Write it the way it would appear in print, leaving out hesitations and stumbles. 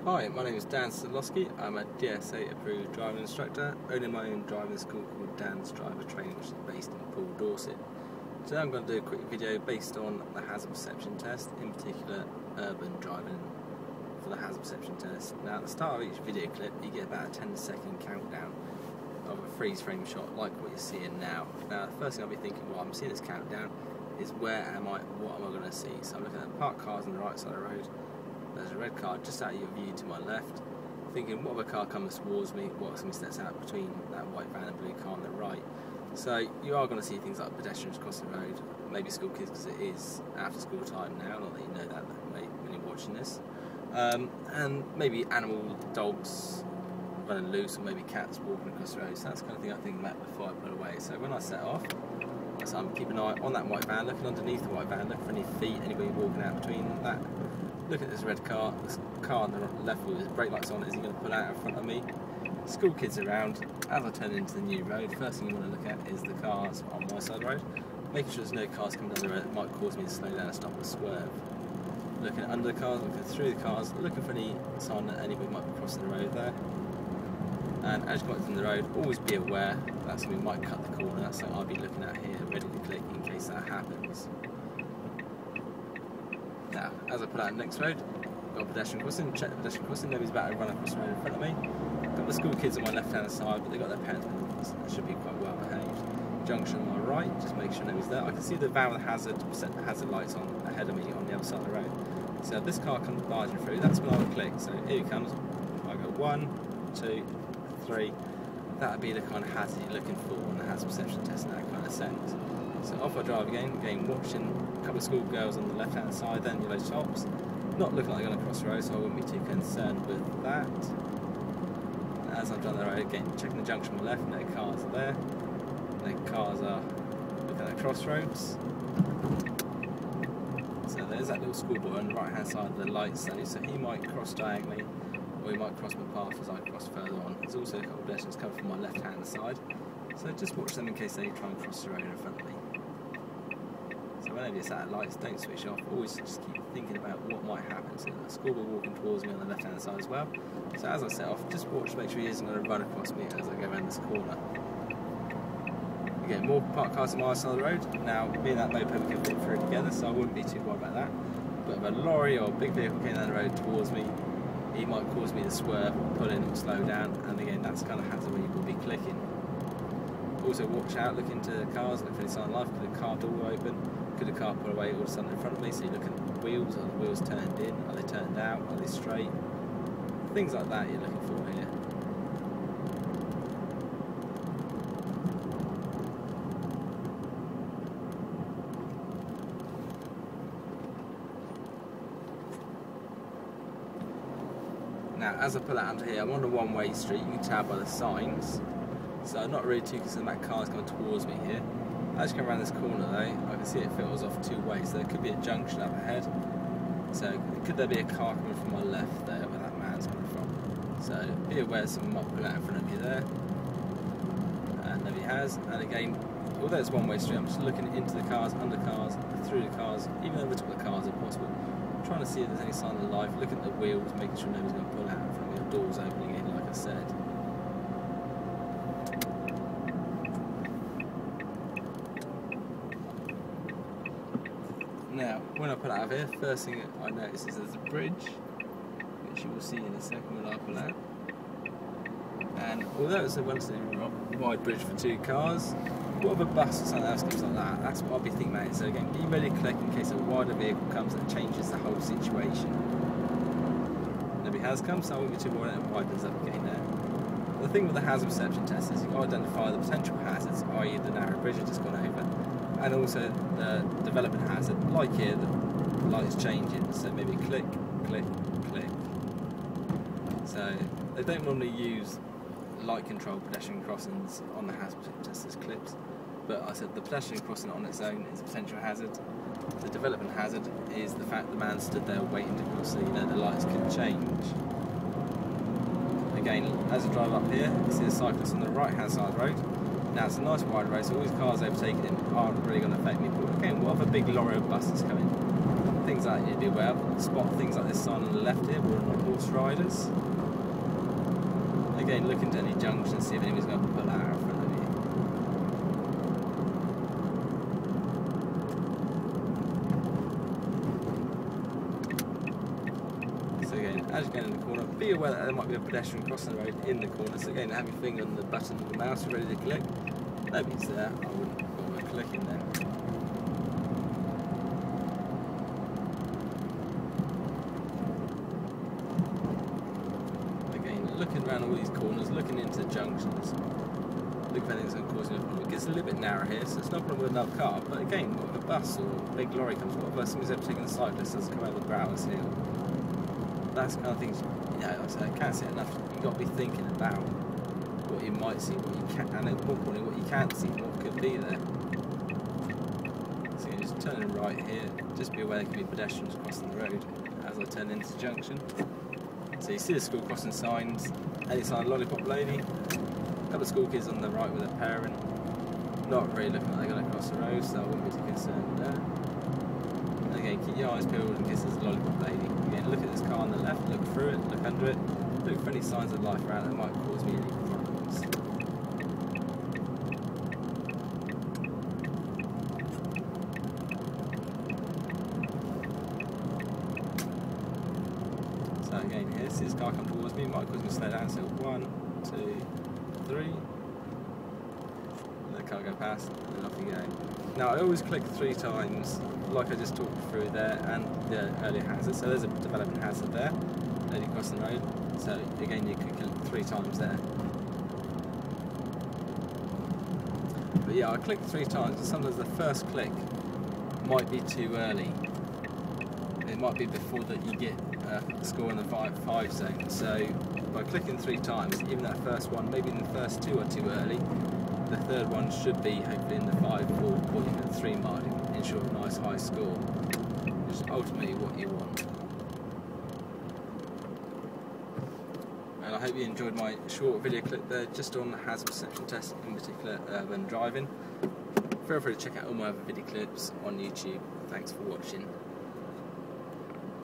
Hi, my name is Dan Sadlowski. I'm a DSA approved driving instructor, owning my own driving school called Dan's Driver Training, which is based in Poole, Dorset. Today I'm going to do a quick video based on the hazard perception test, in particular urban driving for the hazard perception test. Now at the start of each video clip you get about a 10-second countdown of a freeze frame shot like what you're seeing now. Now the first thing I'll be thinking while I'm seeing this countdown is where am I, what am I going to see? So I'm looking at parked cars on the right side of the road. There's a red car just out of your view to my left, thinking what other car comes towards me, what something steps out between that white van and blue car on the right. So you are going to see things like pedestrians crossing the road, maybe school kids because it is after school time now, not that you know that when you're watching this, and maybe animal dogs running loose, or maybe cats walking across the road. So that's the kind of thing I think about before I pull away. So when I set off, so I'm keeping an eye on that white van, looking underneath the white van, looking for any feet, anybody walking out between that. Look at this red car, this car on the left with his brake lights on, is he going to pull out in front of me? School kids around. As I turn into the new road, first thing you want to look at is the cars on my side of the road, making sure there's no cars coming down the road that might cause me to slow down and stop and swerve. Looking under the cars, looking through the cars, looking for any sign that anybody might be crossing the road there. And as you come up to the road, always be aware that somebody might cut the corner, that's something I'll be looking at here, ready to click in case that happens. Now, as I pull out the next road, got a pedestrian crossing, check the pedestrian crossing, nobody's about to run across the road in front of me. Got the school kids on my left hand side, but they've got their parents with them, so they should be quite well behaved. Junction on my right, just make sure nobody's there. I can see the van with hazard lights on ahead of me on the other side of the road. So if this car comes barging through, that's when I would click. So here he comes, I go 1, 2, 3. That would be the kind of hazard you're looking for on the hazard perception test in that kind of sense. So off I drive again watching a couple of school girls on the left hand side, then yellow tops, not looking like they're going to cross the road, so I wouldn't be too concerned with that. As I've done the road again, checking the junction on my left, no cars are there, no cars are looking at the crossroads. So there's that little schoolboy on the right hand side of the light, so he might cross diagonally, or he might cross my path as I cross further on. There's also a couple of pedestrians coming from my left hand side, so just watch them in case they try and cross the road in front of me. So whenever you're sat at lights, don't switch off, always just keep thinking about what might happen. So a schoolboy walking towards me on the left hand side as well. So as I set off, just watch to make sure he isn't going to run across me as I go around this corner. Again, more parked cars on my side of the road. Now, being that moped, we can fit through together, so I wouldn't be too worried about that. But if a lorry or a big vehicle came down the road towards me, he might cause me to swerve or pull in or slow down, and again, that's kind of hazard where you will be clicking. Also watch out, look into the cars, look for any sign of life. Could a car door open? Could a car pull away all of a sudden in front of me? So you're looking at the wheels, are the wheels turned in? Are they turned out? Are they straight? Things like that you're looking for here. Now as I pull out onto here, I'm on a one-way street, you can tell by the signs. So I'm not really too concerned about cars coming towards me here. As you come around this corner though, I can see it filters off two ways. So there could be a junction up ahead. So could there be a car coming from my left there where that man's coming from? So be aware someone might pull out in front of you there. And there he has. And again, although it's one way street, I'm just looking into the cars, under cars, through the cars, even over the top of the cars if possible. Trying to see if there's any sign of life, looking at the wheels, making sure nobody's going to pull out in front of me, or doors opening in like I said. Now, when I pull out of here, first thing I notice is there's a bridge, which you will see in a second when I pull out. And although it's a relatively wide bridge for two cars, what if a bus or something else comes like that? That's what I'll be thinking about. So again, be ready to click in case a wider vehicle comes that changes the whole situation. Nobody has come, so I won't be too worried it widens up again there. The thing with the hazard perception test is you've got to identify the potential hazards, i.e. the narrow bridge I've just gone over, and also the development hazard, like here, the light's changing, so maybe click, click, click. So they don't normally use light control pedestrian crossings on the hazard perception test as clips, but I said the pedestrian crossing on its own is a potential hazard. The development hazard is the fact the man stood there waiting to cross, so you know the lights can change. Again, as I drive up here, you see the cyclist on the right hand side of the road. Now it's a nice wide road, so all these cars overtaking him aren't really going to affect me. But again, what if a big lorry or bus is coming? things like you'd be aware of. Spot things like this sign on the left here, warning on horse riders. Again, look into any junctions, see if anybody's going to pull out in front of you. So again, as you get in the corner, be aware that there might be a pedestrian crossing the road in the corner. So again, have your finger on the button of the mouse ready to click. Nobody's there, I wouldn't bother clicking there. Looking around all these corners, looking into junctions, look if anything's going to cause you a problem. It gets a little bit narrow here, so it's no problem with another car, but again, what if a bus or a big lorry comes, what if somebody's overtaking the cyclist as come over the Browers Hill? That's the kind of things, you know, I can't say it enough, you've got to be thinking about what you might see, what you can, and more importantly, what you can't see, what could be there. So you're just turning right here, just be aware there can be pedestrians crossing the road as I turn into the junction. So you see the school crossing signs, any sign lollipop lady, a couple of school kids on the right with a parent, not really looking like they're going to cross the road, so I wouldn't be too concerned there. And again, keep your eyes peeled in case there's a lollipop lady. Again, look at this car on the left, look through it, look under it, look for any signs of life around that might cause me any problems. So again, here, see this car come towards me, might cause me to slow down, so 1, 2, 3, let the car go past, and then off you go. Now I always click 3 times, like I just talked through there, and the earlier hazard, so there's a development hazard there, lady crossing the road, so again you can click 3 times there. But yeah, I clicked 3 times, and sometimes the first click might be too early. It might be before that you get a score in the 5 zone. So by clicking 3 times, even that first one, maybe in the first 2 are too early, the third one should be hopefully in the 5, 4, or even the 3 margin, ensure a nice high score, which is ultimately what you want. And I hope you enjoyed my short video clip there, just on the hazard perception test, in particular when driving. Feel free to check out all my other video clips on YouTube. Thanks for watching.